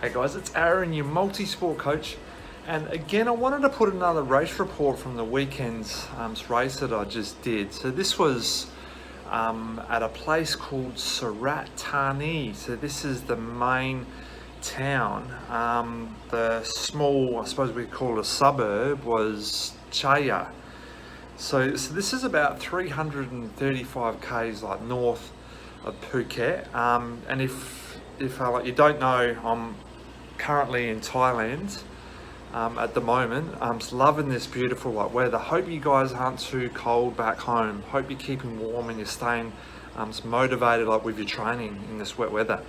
Hey guys, it's Aaron, your multi-sport coach, and again I wanted to put another race report from the weekend's race that I just did. So this was at a place called Surat Thani. So this is the main town. The small, I suppose we call it a suburb, was Chaya. So this is about 335 k's like north of Phuket. And if like you don't know, I'm currently in Thailand at the moment. I'm just loving this beautiful like weather. Hope you guys aren't too cold back home. Hope you're keeping warm and you're staying motivated like with your training in this wet weather.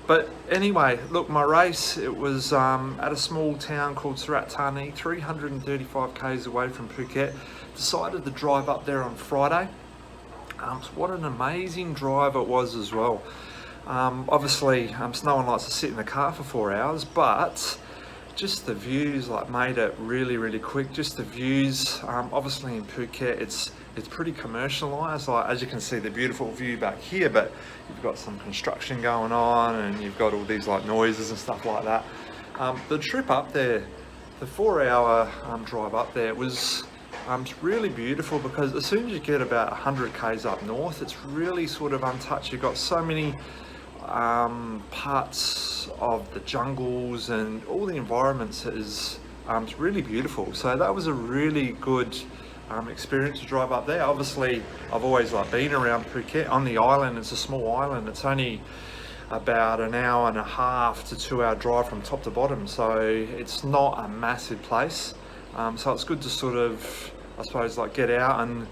But anyway, look, my race, it was at a small town called Surat Thani, 335 k's away from Phuket. Decided to drive up there on Friday. So what an amazing drive it was as well. Obviously, no one likes to sit in the car for 4 hours, but just the views like made it really quick. Just the views. Obviously in Phuket, it's pretty commercialized. Like as you can see, the beautiful view back here, but you've got some construction going on, and you've got all these like noises and stuff like that. The trip up there, the 4-hour drive up there, was really beautiful because as soon as you get about 100 k's up north, it's really sort of untouched. You've got so many parts of the jungles and all the environments is really beautiful. So that was a really good experience to drive up there. Obviously I've always like been around Phuket. On the island, it's a small island, it's only about an hour and a half to 2-hour drive from top to bottom, so it's not a massive place. So it's good to sort of, I suppose, like get out and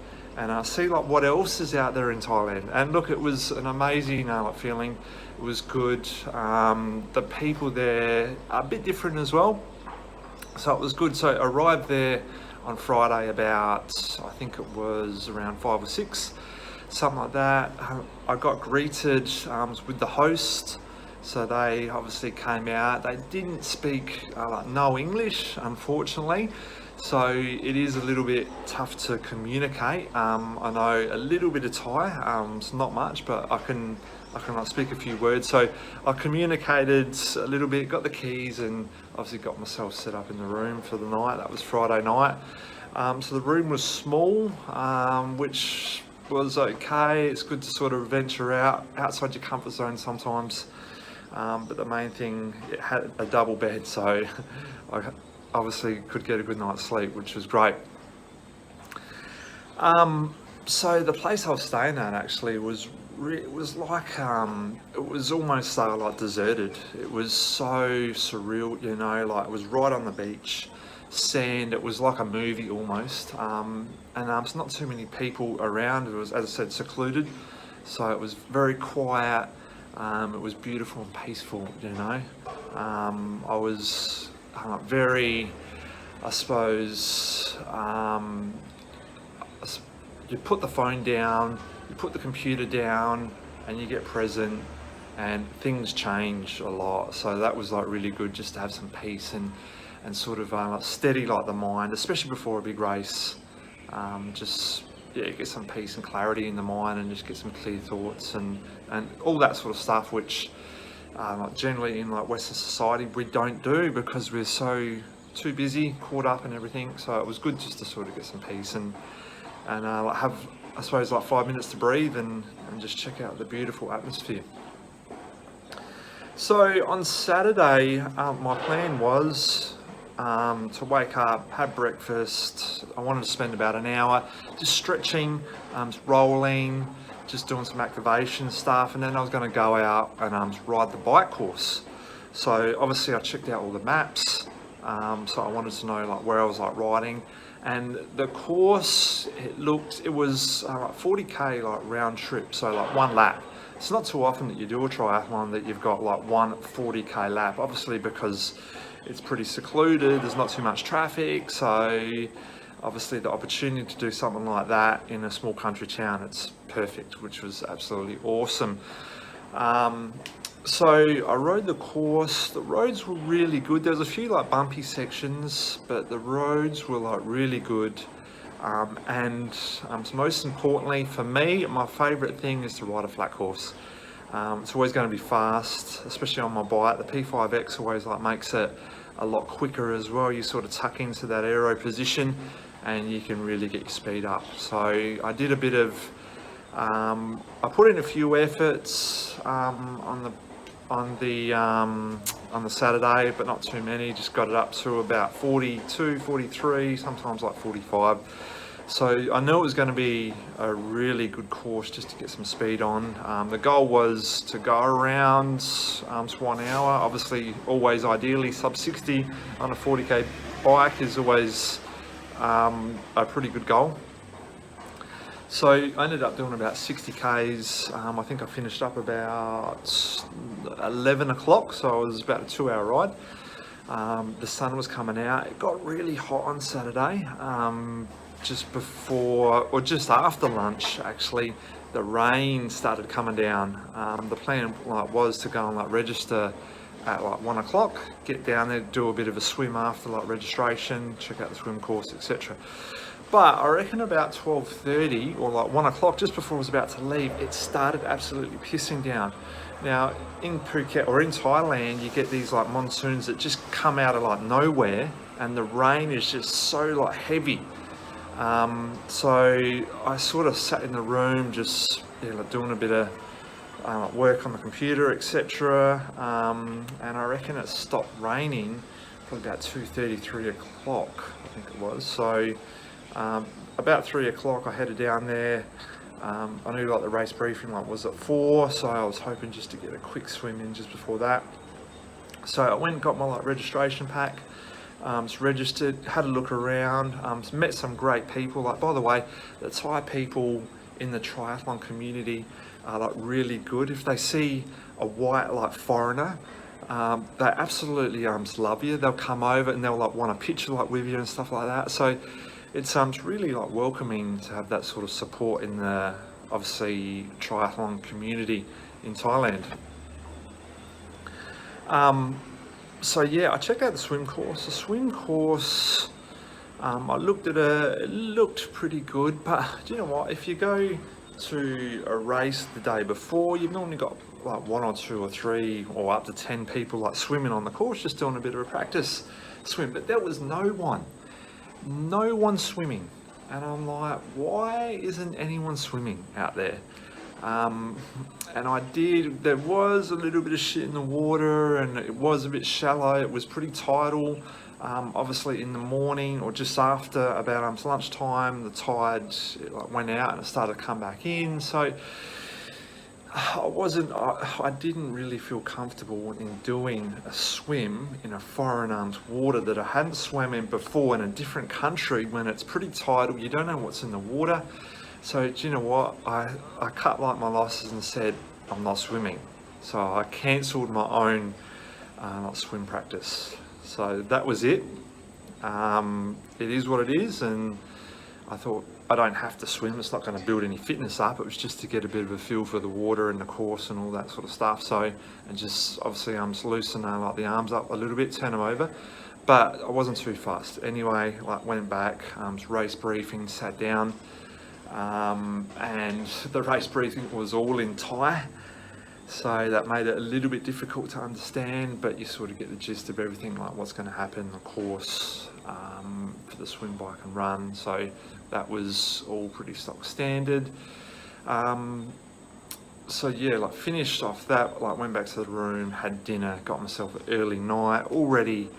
see like what else is out there in Thailand. And look, it was an amazing like feeling. It was good. The people there are a bit different as well, so it was good. So I arrived there on Friday about, I think it was around 5 or 6, something like that. I got greeted with the host. So they obviously came out. They didn't speak no English, unfortunately. So it is a little bit tough to communicate. I know a little bit of Thai, it's not much, but I can like speak a few words. So I communicated a little bit, got the keys, and obviously got myself set up in the room for the night. That was Friday night. So the room was small, which was okay. It's good to sort of venture outside your comfort zone sometimes. But the main thing, it had a double bed, so I obviously could get a good night's sleep, which was great. So the place I was staying at actually was like it was almost like deserted. It was so surreal, you know, like it was right on the beach, sand. It was like a movie almost, and there's not too many people around. It was, as I said, secluded, so it was very quiet. It was beautiful and peaceful, you know. I was very, I suppose, you put the phone down, you put the computer down, and you get present, and things change a lot. So that was like really good, just to have some peace and sort of steady like the mind, especially before a big race. Just get some peace and clarity in the mind, and just get some clear thoughts and all that sort of stuff, which like generally in like Western society we don't do because we're so too busy, caught up in everything. So it was good just to sort of get some peace and like have, I suppose, like 5 minutes to breathe and just check out the beautiful atmosphere. So on Saturday, my plan was to wake up, have breakfast. I wanted to spend about an hour just stretching, rolling, just doing some activation stuff, and then I was going to go out and ride the bike course. So obviously I checked out all the maps, so I wanted to know like where I was like riding, and the course, it was like 40k like round trip, so like one lap. It's not too often that you do a triathlon that you've got like one 40k lap, obviously because it's pretty secluded, there's not too much traffic, so obviously the opportunity to do something like that in a small country town, it's perfect, which was absolutely awesome. So I rode the course. The roads were really good. There was a few like bumpy sections, but the roads were like really good. And most importantly for me, my favorite thing is to ride a flat course. It's always going to be fast, especially on my bike. The P5X always like makes it a lot quicker as well. You sort of tuck into that aero position and you can really get your speed up. So I did a bit of, I put in a few efforts on the Saturday, but not too many. Just got it up to about 42, 43, sometimes like 45. So I knew it was going to be a really good course just to get some speed on. The goal was to go around to 1 hour. Obviously, always ideally sub 60 on a 40k bike is always a pretty good goal. So I ended up doing about 60 Ks. I think I finished up about 11 o'clock, so it was about a 2-hour ride. The sun was coming out. It got really hot on Saturday. Just before or just after lunch, actually, the rain started coming down. The plan was to go and register at 1 o'clock, get down there, do a bit of a swim after registration, check out the swim course, etc. But I reckon about 12:30 or 1 o'clock, just before I was about to leave, it started absolutely pissing down. Now in Phuket or in Thailand, you get these monsoons that just come out of nowhere, and the rain is just so heavy. So I sort of sat in the room just doing a bit of work on the computer, etc. And I reckon it stopped raining probably about 2:30, 3 o'clock, I think it was. So about 3 o'clock I headed down there. I knew the race briefing was at 4, so I was hoping just to get a quick swim in just before that. So I went and got my registration pack. Registered, had a look around, met some great people. By the way, the Thai people in the triathlon community are really good. If they see a white foreigner, they absolutely love you. They'll come over and they'll want a picture with you and stuff like that. So it's really welcoming to have that sort of support in the obviously triathlon community in Thailand. So yeah, I checked out the swim course. The swim course, I looked at it looked pretty good, but do you know what? If you go to a race the day before, you've normally got 1 or 2 or 3 or up to 10 people swimming on the course, just doing a bit of a practice swim. But there was no one swimming, and I'm like, why isn't anyone swimming out there? And there was a little bit of shit in the water, and it was a bit shallow. It was pretty tidal. Obviously in the morning or just after about lunchtime, the tide went out and it started to come back in. So I didn't really feel comfortable in doing a swim in a foreign water that I hadn't swam in before in a different country when it's pretty tidal. You don't know what's in the water. So do you know what? I cut my losses and said, I'm not swimming. So I cancelled my own swim practice. So that was it. It is what it is, and I thought I don't have to swim. It's not going to build any fitness up. It was just to get a bit of a feel for the water and the course and all that sort of stuff. So, and just obviously loosen the arms up a little bit, turn them over. But I wasn't too fast. Anyway, went back, race briefing, sat down. And the race briefing was all in Thai, so that made it a little bit difficult to understand, but you sort of get the gist of everything, what's going to happen, the course for the swim, bike and run. So that was all pretty stock standard. So yeah, finished off that, went back to the room, had dinner, got myself an early night, all ready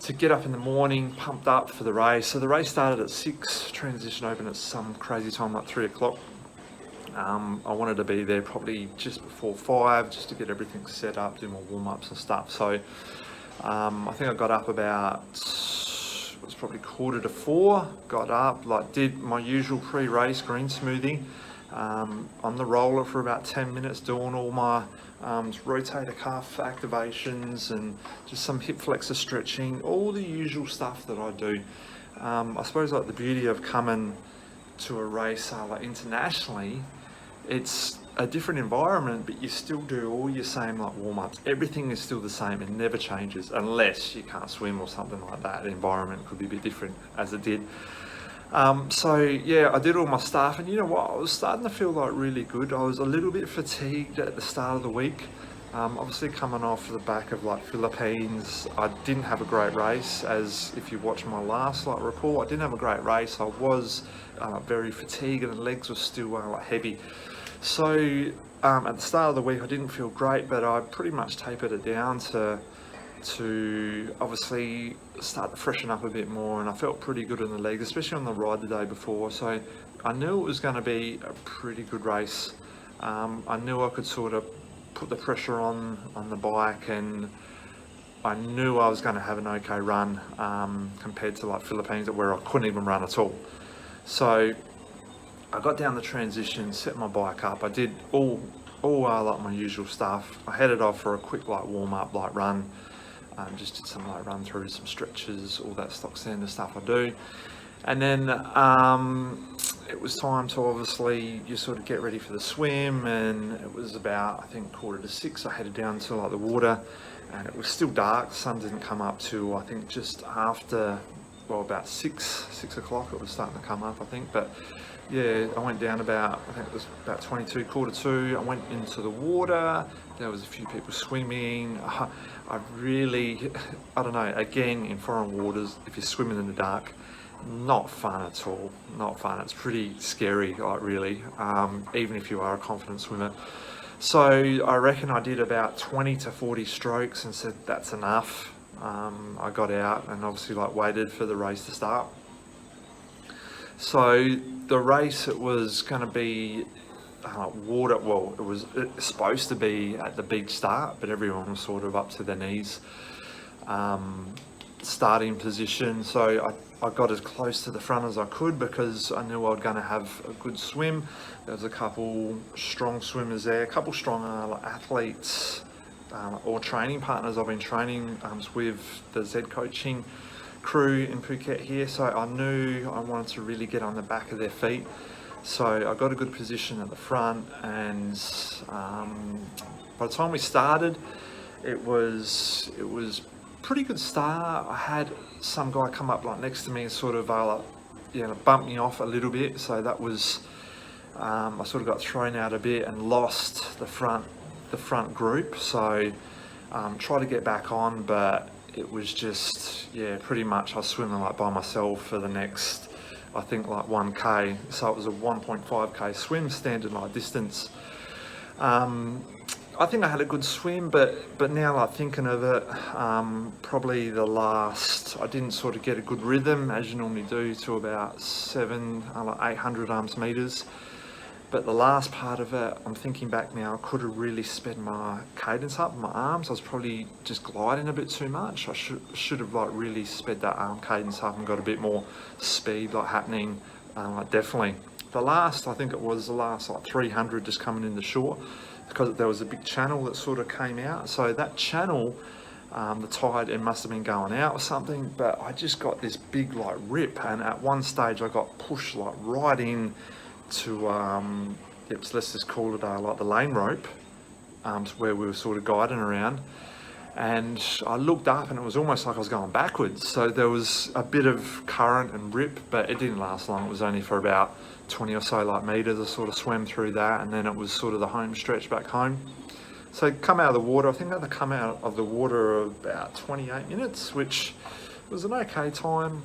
to get up in the morning, pumped up for the race. So the race started at 6, transition open at some crazy time, 3 o'clock. I wanted to be there probably just before 5, just to get everything set up, do my warm-ups and stuff. So I think I got up about, it was probably 3:45, got up, did my usual pre-race green smoothie on the roller for about 10 minutes, doing all my rotator cuff activations and just some hip flexor stretching, all the usual stuff that I do. I suppose the beauty of coming to a race internationally, it's a different environment, but you still do all your same warm-ups. Everything is still the same, it never changes unless you can't swim or something like that. The environment could be a bit different, as it did. So yeah, I did all my stuff, and you know what? I was starting to feel like really good. I was a little bit fatigued at the start of the week. Obviously coming off the back of like Philippines, I didn't have a great race. As if you watch my last like report, I didn't have a great race. I was very fatigued, and the legs were still like heavy. So at the start of the week, I didn't feel great, but I pretty much tapered it down to obviously start to freshen up a bit more, and I felt pretty good in the legs, especially on the ride the day before. So I knew it was going to be a pretty good race. I knew I could sort of put the pressure on the bike, and I knew I was going to have an okay run compared to like Philippines where I couldn't even run at all. So I got down the transition, set my bike up. I did all like my usual stuff. I headed off for a quick like warm up like run. Just did some like run throughs, some stretches, all that stock standard stuff I do. And then it was time to obviously just sort of get ready for the swim, and it was about, I think, 5:45. I headed down to like the water, and it was still dark. The sun didn't come up till I think just after, well, about 6 o'clock. It was starting to come up, I think. But yeah, I went down about, I think it was about 22, 1:45. I went into the water. There was a few people swimming. I really, I don't know, again, in foreign waters, if you're swimming in the dark, not fun at all. Not fun. It's pretty scary, like really, even if you are a confident swimmer. So I reckon I did about 20 to 40 strokes and said that's enough. I got out and obviously like waited for the race to start. So the race, it was going to be water. Well, it was supposed to be at the big start, but everyone was sort of up to their knees. Starting position, so I got as close to the front as I could because I knew I was going to have a good swim. There was a couple strong swimmers there, a couple strong athletes or training partners I've been training with the Z coaching crew in Phuket here, so I knew I wanted to really get on the back of their feet. So I got a good position at the front, and by the time we started, it was pretty good start. I had some guy come up like next to me and sort of bump me off a little bit, so that was I sort of got thrown out a bit and lost the front group. So tried to get back on, but it was just, yeah, pretty much I was swimming like by myself for the next, I think, like 1k. So it was a 1.5k swim, standard like distance. I think I had a good swim, but now like thinking of it, probably the last, I didn't sort of get a good rhythm as you normally do to about 800 meters. But the last part of it, I'm thinking back now, I could have really sped my cadence up, my arms. I was probably just gliding a bit too much. I should have like really sped that arm cadence up and got a bit more speed like happening. Like definitely. The last, I think it was the last like 300 just coming in the shore, because there was a big channel that sort of came out. So that channel, the tide, it must have been going out or something, but I just got this big like rip, and at one stage I got pushed like right in to let's just call it like the lane rope, to where we were sort of guiding around, and I looked up and it was almost like I was going backwards. So there was a bit of current and rip, but it didn't last long. It was only for about 20 or so like meters. I sort of swam through that, and then it was sort of the home stretch back home. So come out of the water, I think I had to come out of the water about 28 minutes, which was an okay time.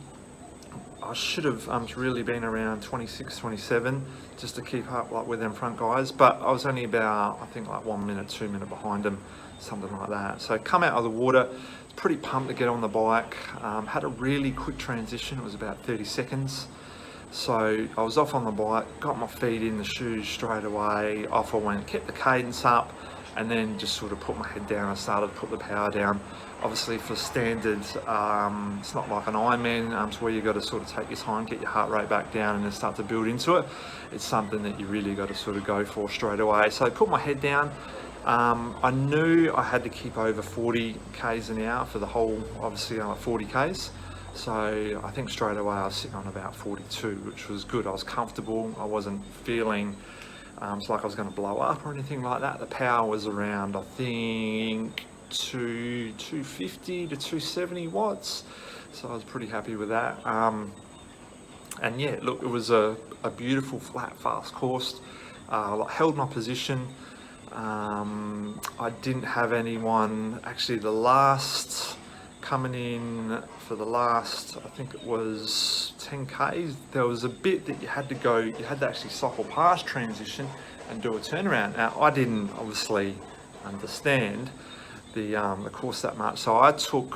I should have really been around 26, 27 just to keep up like with them front guys, but I was only about, I think, like 1 minute, 2 minutes behind them, something like that. So come out of the water, pretty pumped to get on the bike. Had a really quick transition. It was about 30 seconds. So I was off on the bike, got my feet in the shoes straight away, off I went, kept the cadence up, and then just sort of put my head down and started to put the power down. Obviously for standard, it's not like an Ironman, where you got to sort of take your time, get your heart rate back down and then start to build into it. It's something that you really got to sort of go for straight away. So I put my head down. I knew I had to keep over 40 k's an hour for the whole, obviously 40 k's. So I think straight away I was sitting on about 42, which was good. I was comfortable. I wasn't feeling it's like I was going to blow up or anything like that. The power was around, I think, 250 to 270 watts. So I was pretty happy with that. And yeah, look, it was a beautiful, flat, fast course. Held my position. I didn't have anyone, actually coming in for the last, I think it was 10Ks, there was a bit that you had to actually cycle past transition and do a turnaround. Now, I didn't obviously understand the course that much, so I took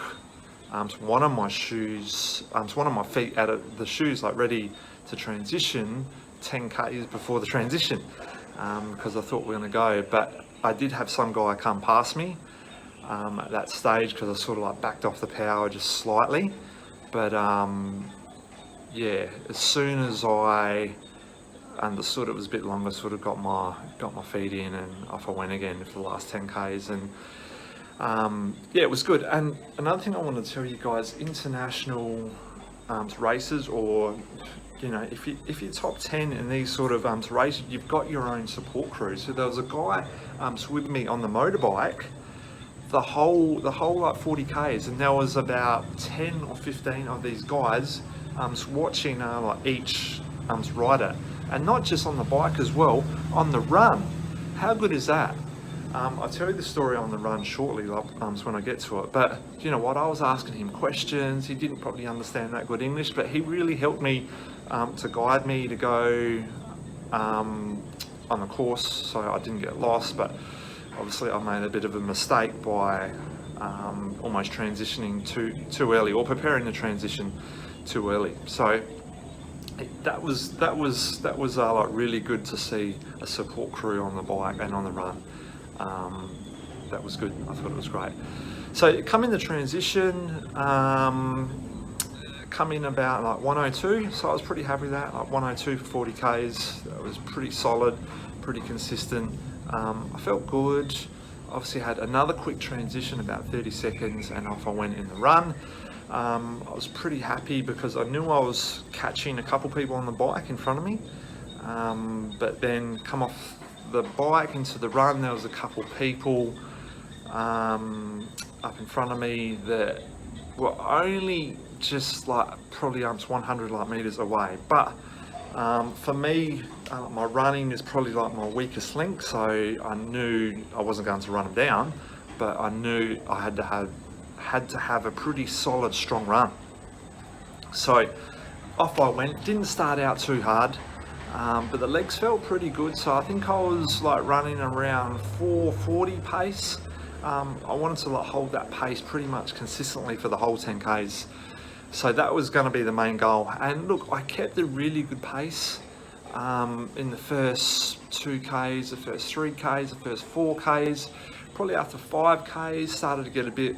one of my feet out of the shoes, like ready to transition 10Ks before the transition, because I thought we were going to go. But I did have some guy come past me at that stage, because I sort of like backed off the power just slightly. But yeah, as soon as I understood it was a bit longer, sort of got my feet in, and off I went again for the last 10Ks. And yeah, it was good. And another thing I wanted to tell you guys, international races, or you know, if you're top 10 in these sort of races, you've got your own support crew. So there was a guy with me on the motorbike the whole like 40Ks, and there was about 10 or 15 of these guys watching like each rider, and not just on the bike as well, on the run. How good is that? I'll tell you the story on the run shortly, when I get to it. But you know what? I was asking him questions. He didn't probably understand that good English, but he really helped me to guide me to go on the course, so I didn't get lost. But obviously, I made a bit of a mistake by almost transitioning too early, or preparing the transition too early. So that was like really good to see a support crew on the bike and on the run. That was good. I thought it was great. So come in the transition, come in about like 102. So I was pretty happy with that, like 102 for 40Ks. That was pretty solid, pretty consistent. I felt good. Obviously had another quick transition, about 30 seconds, and off I went in the run. I was pretty happy because I knew I was catching a couple people on the bike in front of me, but then come off the bike into the run, there was a couple people up in front of me that were only just like probably 100 like meters away. But for me, my running is probably like my weakest link, so I knew I wasn't going to run them down, but I knew I had to have a pretty solid, strong run. So off I went. Didn't start out too hard, but the legs felt pretty good. So I think I was like running around 440 pace. I wanted to like hold that pace pretty much consistently for the whole 10Ks. So that was going to be the main goal. And look, I kept a really good pace in the first 2Ks, the first 3Ks, the first 4Ks. Probably after 5Ks, started to get a bit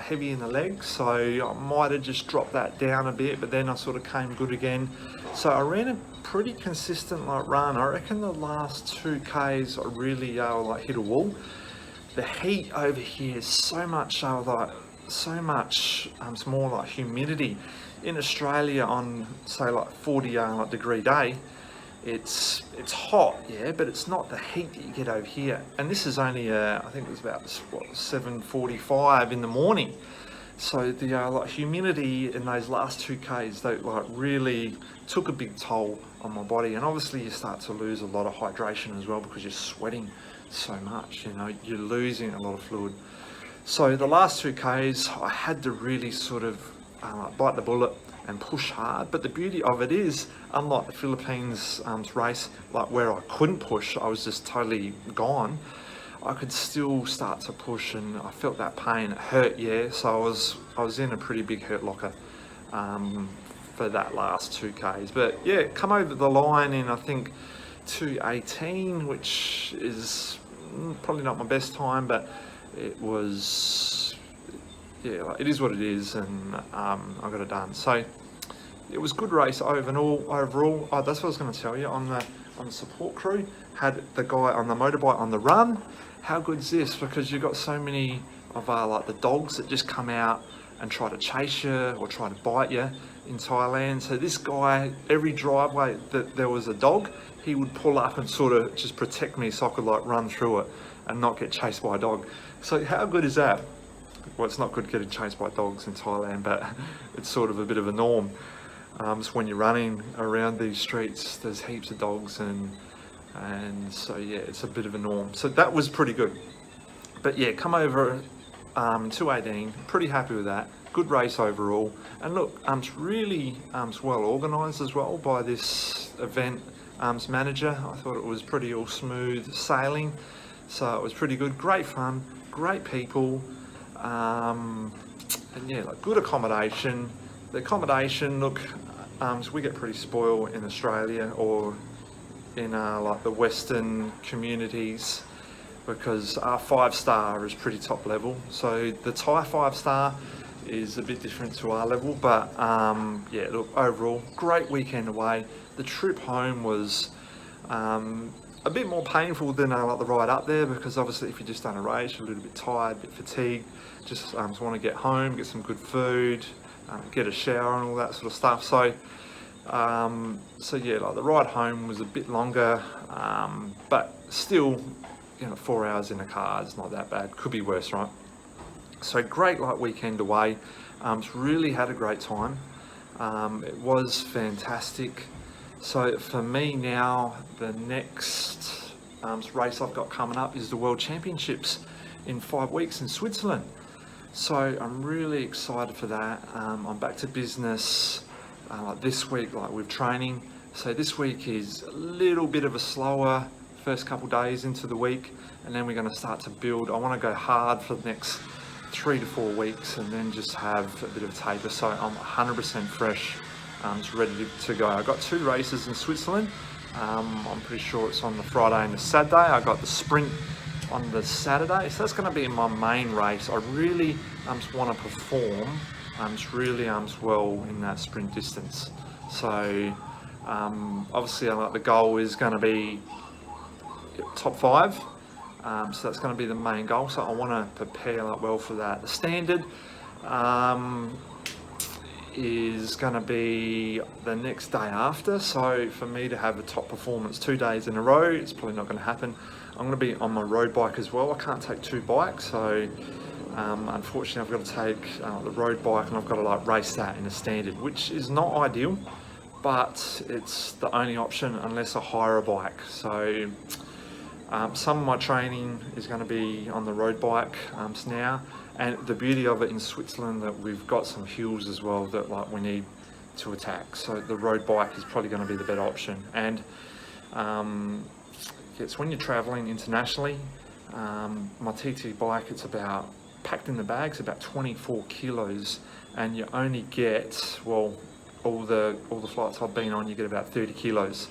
heavy in the legs, so I might have just dropped that down a bit, but then I sort of came good again. So I ran a pretty consistent like run. I reckon the last 2Ks I really hit a wall. The heat over here is so much more like humidity. In Australia on say like 40 degree day, it's hot, yeah, but it's not the heat that you get over here. And this is only I think it was about 7:45 in the morning. So the humidity in those last 2Ks, they really took a big toll on my body. And obviously you start to lose a lot of hydration as well, because you're sweating so much, you're losing a lot of fluid. So the last 2Ks, I had to really sort of bite the bullet and push hard. But the beauty of it is, unlike the Philippines race, like where I couldn't push, I was just totally gone, I could still start to push, and I felt that pain. It hurt, yeah. So I was in a pretty big hurt locker for that last 2Ks. But yeah, come over the line in I think 2:18, which is probably not my best time, but it was, yeah, it is what it is, and I got it done. So it was a good race overall. Oh, that's what I was going to tell you. On the support crew, had the guy on the motorbike on the run. How good is this? Because you've got so many of like the dogs that just come out and try to chase you or try to bite you in Thailand. So this guy, every driveway that there was a dog, he would pull up and sort of just protect me, so I could like run through it and not get chased by a dog. So how good is that? Well, it's not good getting chased by dogs in Thailand, but it's sort of a bit of a norm. So when you're running around these streets, there's heaps of dogs, and so yeah, it's a bit of a norm. So that was pretty good. But yeah, come over 218, pretty happy with that. Good race overall. And look, it's really well organised as well by this event manager. I thought it was pretty all smooth sailing. So it was pretty good, great fun, great people. And yeah, like good accommodation. The accommodation, look, so we get pretty spoiled in Australia or in like the Western communities, because our 5-star is pretty top level. So the Thai 5-star is a bit different to our level, but yeah, look, overall, great weekend away. The trip home was a bit more painful than like the ride up there, because obviously if you just done a race, you're a little bit tired, a bit fatigued, just want to get home, get some good food, get a shower and all that sort of stuff. So so yeah, like the ride home was a bit longer, but still, 4 hours in a car is not that bad. Could be worse, right? So great like weekend away. Really had a great time. It was fantastic. So for me now, the next race I've got coming up is the World Championships in 5 weeks in Switzerland. So I'm really excited for that. I'm back to business like this week, like with training. So this week is a little bit of a slower first couple days into the week, and then we're going to start to build. I want to go hard for the next 3 to 4 weeks, and then just have a bit of a taper. So I'm 100% fresh, just ready to go. I got 2 races in Switzerland. I'm pretty sure it's on the Friday and the Saturday. I got the sprint on the Saturday, so that's going to be my main race. I really want to perform really well in that sprint distance. So obviously the goal is going to be top 5. So that's going to be the main goal. So I want to prepare well for that. The standard is going to be the next day after. So for me to have a top performance 2 days in a row, it's probably not going to happen. I'm going to be on my road bike as well. I can't take 2 bikes, so unfortunately I've got to take the road bike, and I've got to race that in a standard, which is not ideal, but it's the only option unless I hire a bike. So some of my training is going to be on the road bike now, and the beauty of it in Switzerland, that we've got some hills as well that we need to attack. So the road bike is probably going to be the better option. And it's when you're traveling internationally, my TT bike, it's about packed in the bags about 24 kilos, and you only get, well, all the flights I've been on, you get about 30 kilos.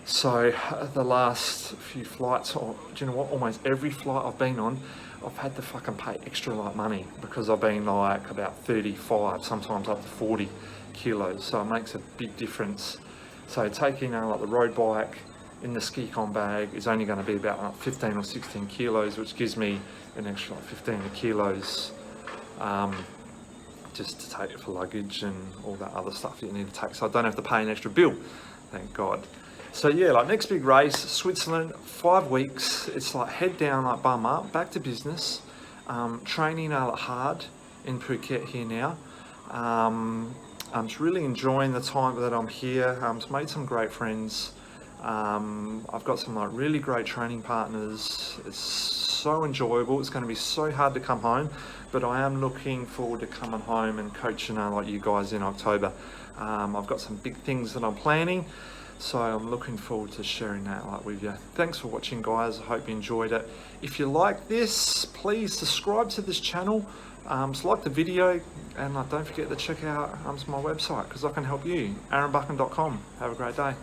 So the last few flights, or do you know what, almost every flight I've been on, I've had to fucking pay extra money, because I've been about 35, sometimes up to 40 kilos. So it makes a big difference. So taking the road bike in the ski con bag is only going to be about 15 or 16 kilos, which gives me an extra 15 kilos just to take it for luggage and all that other stuff that you need to take. So I don't have to pay an extra bill, thank God. So yeah, next big race, Switzerland, 5 weeks. It's head down, bum up, back to business. Training hard in Phuket here now. I'm just really enjoying the time that I'm here. Made some great friends. I've got some really great training partners. It's so enjoyable. It's going to be so hard to come home, but I am looking forward to coming home and coaching you guys in October. I've got some big things that I'm planning, so I'm looking forward to sharing that with you. Thanks for watching, guys. I hope you enjoyed it. If you like this, please subscribe to this channel, like the video, and don't forget to check out my website, because I can help you, aaronbuchan.com. Have a great day.